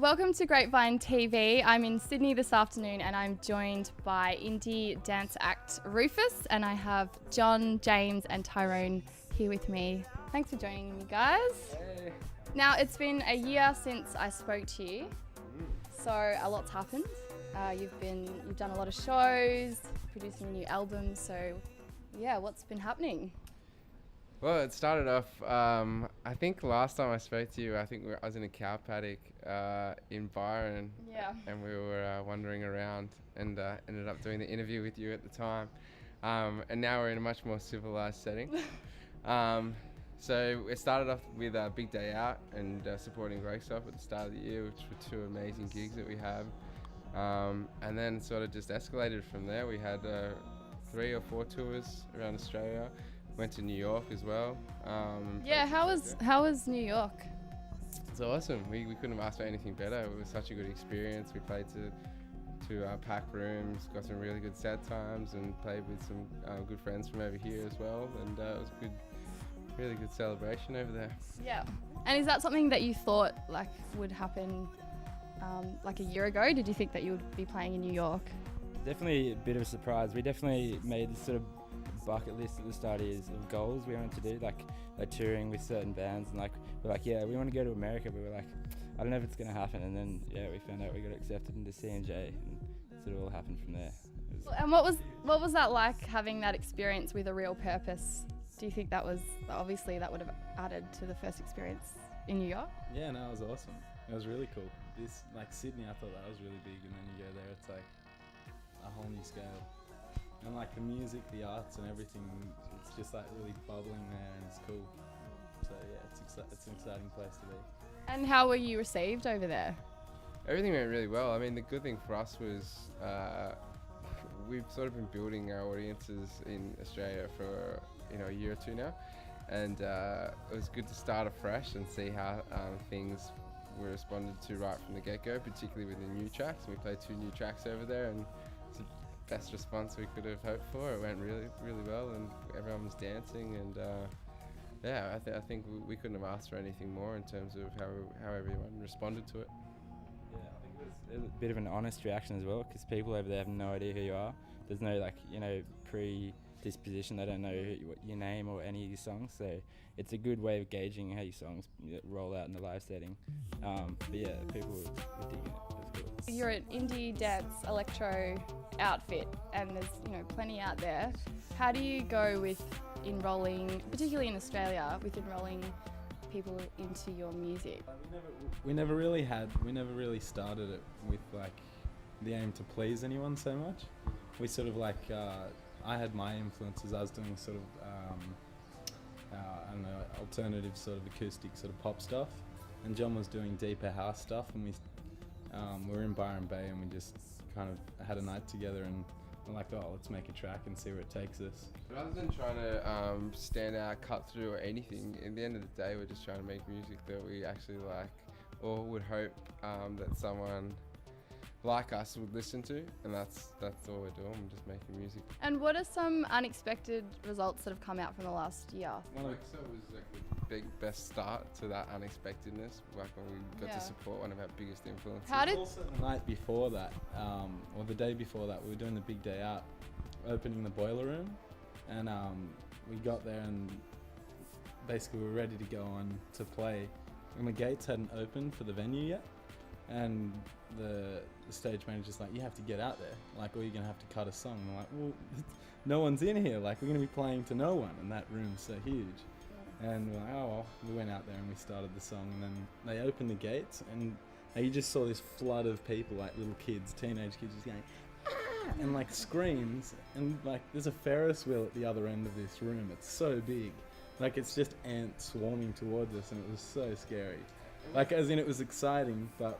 Welcome to Grapevine TV. I'm in Sydney this afternoon and I'm joined by indie dance act Rufus, and I have John, James and Tyrone here with me. Thanks for joining me, guys. Hey. Now, it's been a year since I spoke to you, so a lot's happened. You've done a lot of shows, producing a new album, so yeah, what's been happening? Well, it started off, I think last time I spoke to you, I was in a cow paddock in Byron. Yeah. And we were wandering around and ended up doing the interview with you at the time. And now we're in a much more civilized setting. So it started off with a big day out and supporting Grapevine at the start of the year, which were two amazing gigs that we had. And then sort of just escalated from there. We had 3 or 4 tours around Australia. Went to New York as well. Yeah, how was New York? It's awesome. We couldn't have asked for anything better. It was such a good experience. We played to packed rooms, got some really good set times, and played with some good friends from over here as well. And it was a really good celebration over there. Yeah. And is that something that you thought would happen a year ago? Did you think that you would be playing in New York? Definitely a bit of a surprise. We definitely made this sort of bucket list at the start of goals we wanted to do, like touring with certain bands, and we're like, yeah, we want to go to America, but we're like, I don't know if it's going to happen. And then we found out we got accepted into C&J, and it sort of all happened from there. And what was that like, having that experience with a real purpose? Do you think that would have added to the first experience in New York? Yeah, no, it was awesome. It was really cool. Sydney, I thought that was really big, and then you go there, it's like a whole new scale. And the music, the arts and everything, it's just really bubbling there, and it's cool. So yeah, it's an exciting place to be. And how were you received over there? Everything went really well. I mean, the good thing for us was we've sort of been building our audiences in Australia for a year or two now, and it was good to start afresh and see how things were responded to right from the get-go, particularly with the new tracks. We played 2 new tracks over there, and it's the best response we could have hoped for. It went really, really well, and everyone was dancing, and I think we couldn't have asked for anything more in terms of how everyone responded to it. Yeah, I think there's a bit of an honest reaction as well, because people over there have no idea who you are. There's no predisposition. They don't know your name or any of your songs, so it's a good way of gauging how your songs roll out in the live setting. But yeah, people were digging it. It was cool. You're an indie dance electro outfit, and there's plenty out there. How do you go with enrolling, particularly in Australia, with enrolling people into your music? We never really started it with the aim to please anyone so much. We sort of I had my influences. I was doing sort of I don't know, alternative sort of acoustic sort of pop stuff, and John was doing deeper house stuff, and we were in Byron Bay, and we just kind of had a night together, and we're like, oh, let's make a track and see where it takes us. Rather than trying to stand out, cut through or anything, at the end of the day, we're just trying to make music that we actually like, or would hope that someone like us would listen to, and that's all we're doing. We're just making music. And what are some unexpected results that have come out from the last year? So it was the best start to that unexpectedness, when we got to support one of our biggest influences. Also the night before that, or the day before that, we were doing the big day out, opening the boiler room, and we got there and basically we were ready to go on to play, and the gates hadn't opened for the venue yet, and the stage manager's like, you have to get out there, or you're gonna have to cut a song. And I'm like, well, no one's in here, we're gonna be playing to no one, and that room's so huge. And we're like, oh well. We went out there and we started the song, and then they opened the gates, and you just saw this flood of people, little kids, teenage kids, just going ah! And screams, and there's a Ferris wheel at the other end of this room. It's so big, it's just ants swarming towards us, and it was so scary. As in, it was exciting, but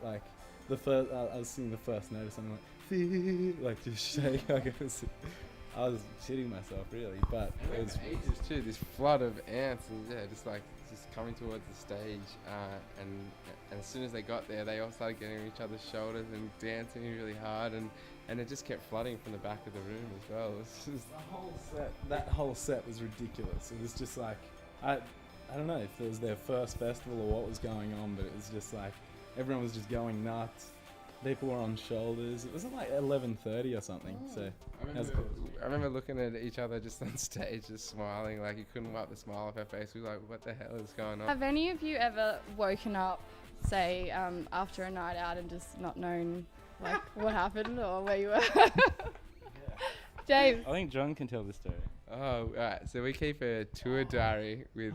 the first, I was seeing the first notice, and I'm just shake, I was shitting myself really, but it was ages too. This flood of ants, and just coming towards the stage, and as soon as they got there, they all started getting on each other's shoulders and dancing really hard, and it just kept flooding from the back of the room as well. It was just the whole set. That whole set was ridiculous. It was just I don't know if it was their first festival or what was going on, but it was just everyone was just going nuts. People were on shoulders. It was at like 11:30 or something. So I remember looking at each other just on stage, just smiling, like you couldn't wipe the smile off our face. We were like, what the hell is going on? Have any of you ever woken up, say, after a night out and just not known like what happened or where you were? James. I think John can tell the story. Oh, right. So we keep a tour diary with,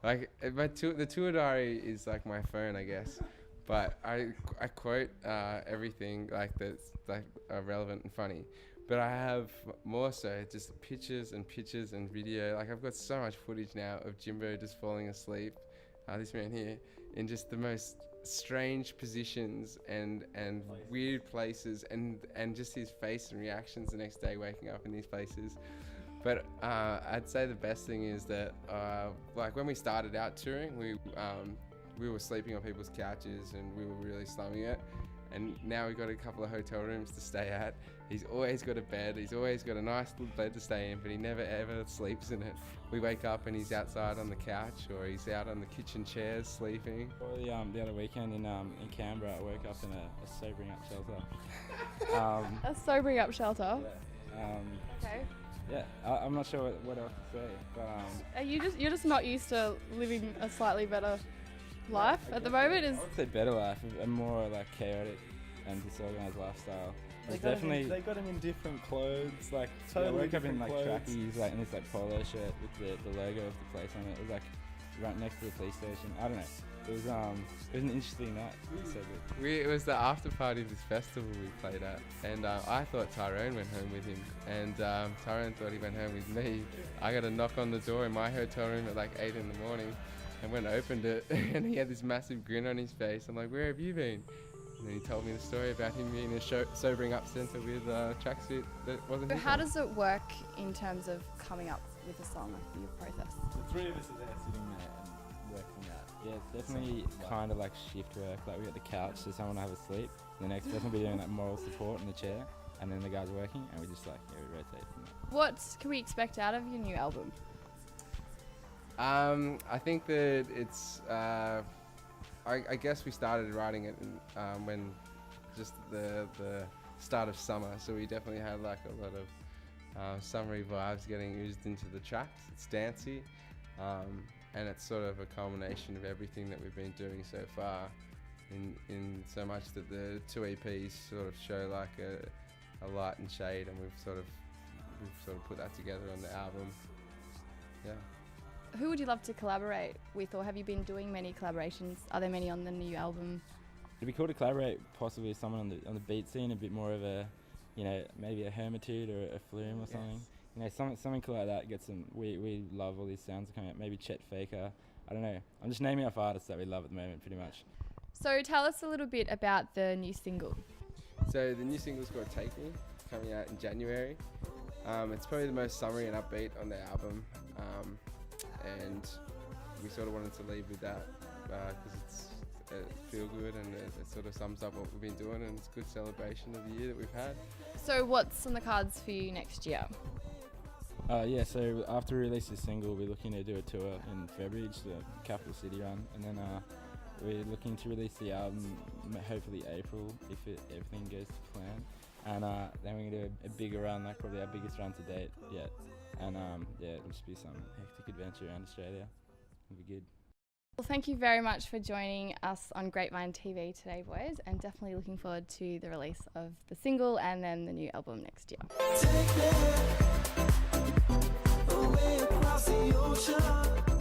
like, the tour diary is like my phone, I guess. But I quote everything like that's like relevant and funny. But I have more so just pictures and pictures and video. Like I've got so much footage now of Jimbo just falling asleep, this man here, in just the most strange positions and weird places, and just his face and reactions the next day waking up in these places. But I'd say the best thing is that like when we started out touring, we were sleeping on people's couches and we were really slumming it. And now we've got a couple of hotel rooms to stay at. He's always got a bed. He's always got a nice little bed to stay in, but he never ever sleeps in it. We wake up and he's outside on the couch, or he's out on the kitchen chairs sleeping. Or the other weekend in Canberra, I woke up in a sobering up shelter. A sobering up shelter. Yeah. Okay. Yeah, I'm not sure what else to say, but Are you're just not used to living a slightly better life at the moment? I would say better life, a more like chaotic and disorganized lifestyle. They It's got definitely. they got him in different clothes, like I totally woke up in different like clothes. trackies, like in this like polo shirt with the logo of the place on it. It was like right next to the police station. I don't know. It was an interesting night. So good. It was the after party of this festival we played at, and I thought Tyrone went home with him, and Tyrone thought he went home with me. I got a knock on the door in my hotel room at like 8 in the morning, and went and opened it, and he had this massive grin on his face. I'm like, where have you been? And then he told me the story about him being in a sobering up centre with a tracksuit that wasn't So his how one. does it work in terms of coming up with a song, like your process? The three of us are there sitting there and working out. Yeah, it's definitely kind of like shift work. Like we got the couch, so someone will have a sleep. The next person will be doing like moral support in the chair, and then the guy's working, and we just like we rotate from there. What can we expect out of your new album? I think that it's. I guess we started writing it when just the start of summer, so we definitely had like a lot of summery vibes getting oozed into the tracks. It's dancey, and it's sort of a culmination of everything that we've been doing so far. In so much that the two EPs sort of show like a light and shade, and we've sort of put that together on the album. Yeah. Who would you love to collaborate with, or have you been doing many collaborations? Are there many on the new album? It'd be cool to collaborate possibly with someone on the beat scene, a bit more of a, maybe a Hermitude or a Flume or something. Something cool like that. Get some. We love all these sounds coming out. Maybe Chet Faker. I don't know. I'm just naming off artists that we love at the moment, pretty much. So tell us a little bit about the new single. So the new single's called Take Me. It's coming out in January. It's probably the most summery and upbeat on the album. And we sort of wanted to leave with that because it feel good, and it sort of sums up what we've been doing, and it's a good celebration of the year that we've had. So what's on the cards for you next year? So after we release this single, we're looking to do a tour in February, just a capital city run, and then we're looking to release the album hopefully April if everything goes to plan, and then we're gonna do a bigger run, like probably our biggest run to date yet. And it'll just be some hectic adventure around Australia. It'll be good. Well, thank you very much for joining us on Grapevine TV today, boys, and definitely looking forward to the release of the single and then the new album next year. Take me away across the ocean.